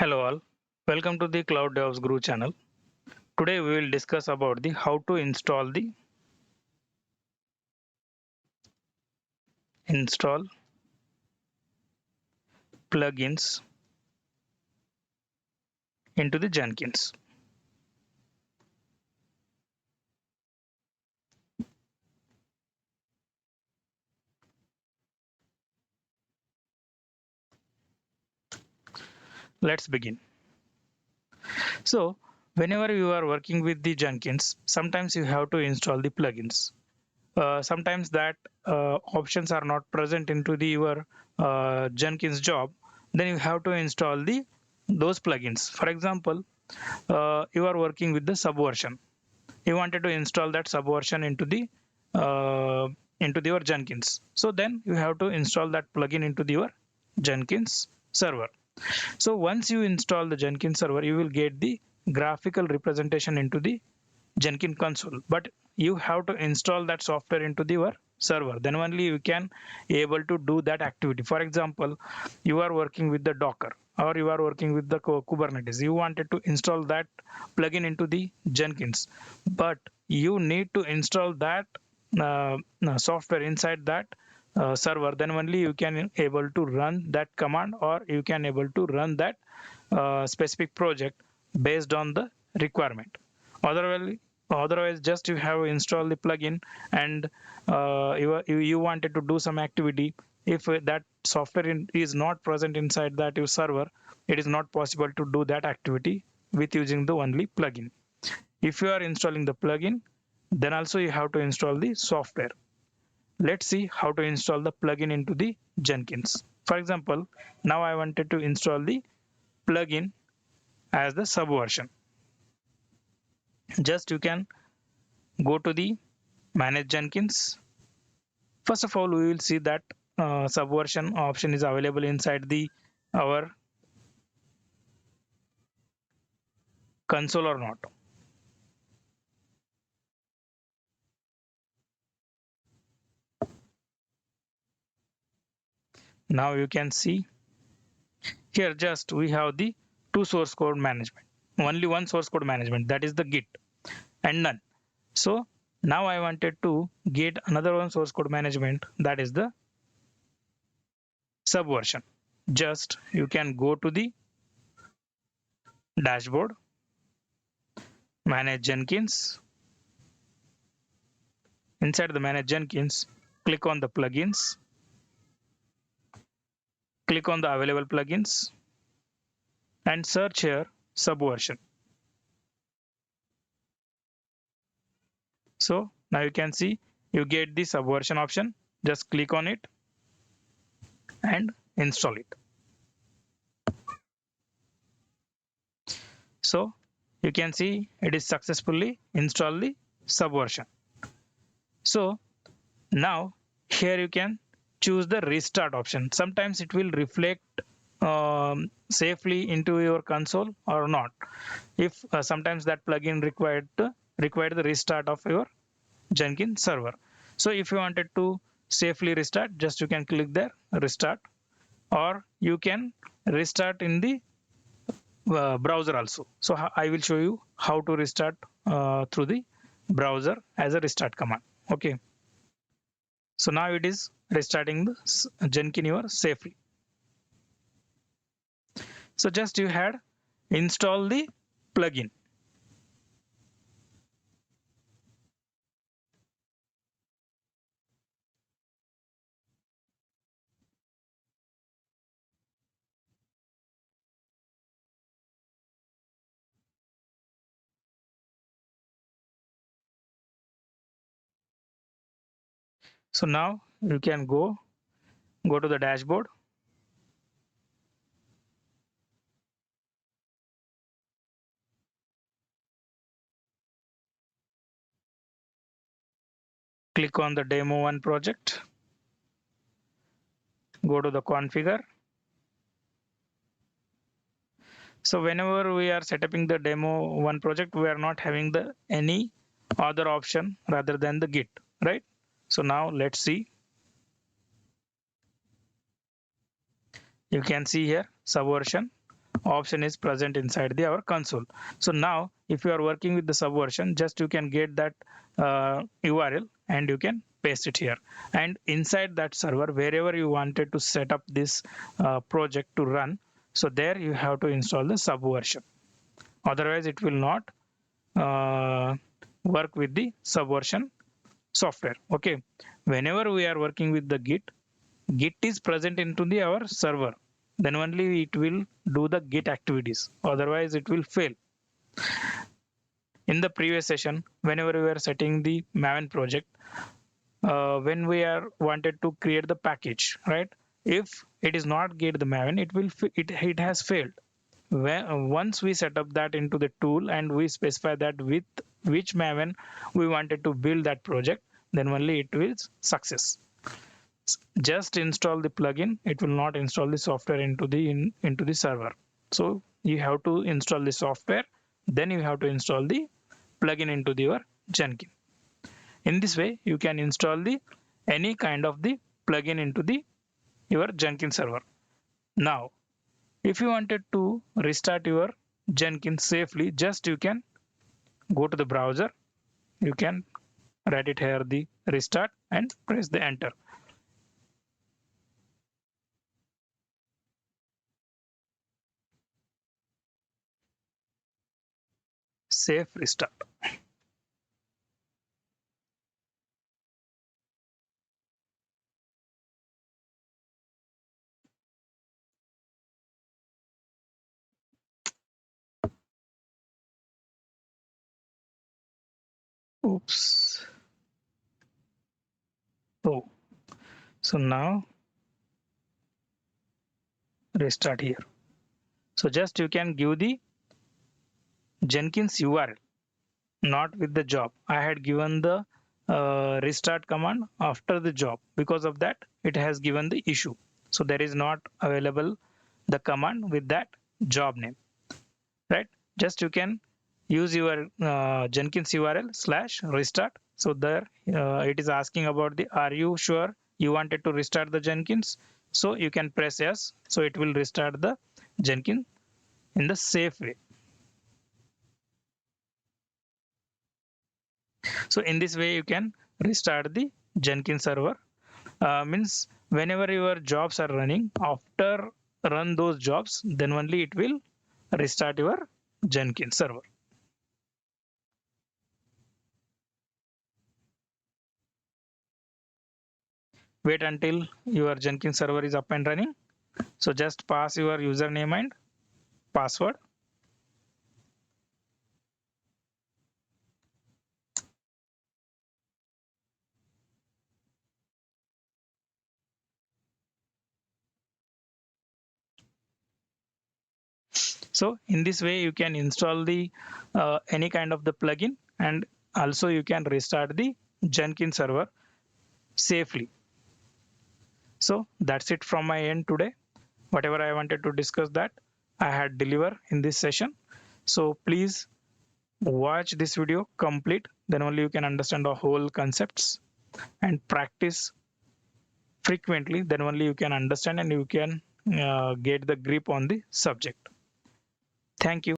Hello all, welcome to the Cloud DevOps Guru channel. Today we will discuss about the how to install plugins into the Jenkins. Let's begin. So whenever you are working with the Jenkins, sometimes you have to install the plugins. Sometimes that options are not present into your Jenkins job, then you have to install those plugins. For example, you are working with the subversion. You wanted to install that subversion uh, into your Jenkins. So then you have to install that plugin into your Jenkins server. So once you install the Jenkins server, you will get the graphical representation into the Jenkins console. But you have to install that software into your server. Then only you can able to do that activity. For example, you are working with the Docker or you are working with the Kubernetes. You wanted to install that plugin into the Jenkins, but you need to install that software inside that server. Then only you can able to run that command or you can able to run that specific project based on the requirement. Otherwise just you have installed the plugin and you wanted to do some activity. If that software is not present inside that your server, it is not possible to do that activity with using the only plugin. If you are installing the plugin, then also you have to install the software. Let's see how to install the plugin into the Jenkins. For example, now I wanted to install the plugin as the subversion. Just you can go to the manage Jenkins. First of all, we will see that subversion option is available inside the our console or not. Now you can see here just we have the two source code management. Only one source code management, that is the Git, and none. So now I wanted to get another one source code management, that is the subversion. Just you can go to the dashboard, manage Jenkins. Inside the manage Jenkins, click on the plugins, click on the available plugins and search here subversion. So now you can see you get the subversion option. Just click on it and install it. So you can see it is successfully installed the subversion. So now here you can choose the restart option. Sometimes it will reflect safely into your console or not. If sometimes that plugin required the restart of your Jenkins server. So if you wanted to safely restart, just you can click there restart, or you can restart in the browser also. So I will show you how to restart through the browser as a restart command. Okay. So now it is restarting the Jenkins your safely. So just you had install the plugin. So now you can go to the dashboard. Click on the demo one project. Go to the configure. So whenever we are setting the demo one project, we are not having the any other option rather than the Git, right? So now let's see. You can see here subversion. option is present inside the our console. So now if you are working with the subversion, just you can get that URL and you can paste it here, and inside that server wherever you wanted to set up this project to run, so there you have to install the subversion. Otherwise it will not uh, work with the subversion software. Okay, whenever we are working with the git is present into the our server, then only it will do the git activities, otherwise it will fail. In the previous session, whenever we were setting the maven project, when we are wanted to create the package, right, if it is not get the maven, it has failed. Once we set up that into the tool and we specify that with which maven we wanted to build that project, then only it will success. Just install the plugin, it will not install the software into the server. So you have to install the software, then you have to install the plugin into your Jenkins. In this way you can install the any kind of the plugin into the your Jenkins server. Now if you wanted to restart your Jenkins safely, just you can go to the browser, you can write it here the restart and press the enter. Safe restart. Oops. Oh, so now restart here. So just you can give the Jenkins URL, not with the job. I had given the restart command after the job. Because of that, it has given the issue. So there is not available the command with that job name, right? Just you can use your Jenkins URL slash restart. So there it is asking about the are you sure you wanted to restart the Jenkins? So you can press yes. So it will restart the Jenkins in the safe way. So in this way you can restart the Jenkins server. Means whenever your jobs are running, after run those jobs, then only it will restart your Jenkins server. Wait until your Jenkins server is up and running. So just pass your username and password. So in this way you can install the any kind of the plugin, and also you can restart the Jenkins server safely. So that's it from my end today. Whatever I wanted to discuss, that I had deliver in this session. So please watch this video complete, then only you can understand the whole concepts, and practice frequently, then only you can understand and you can get the grip on the subject. Thank you.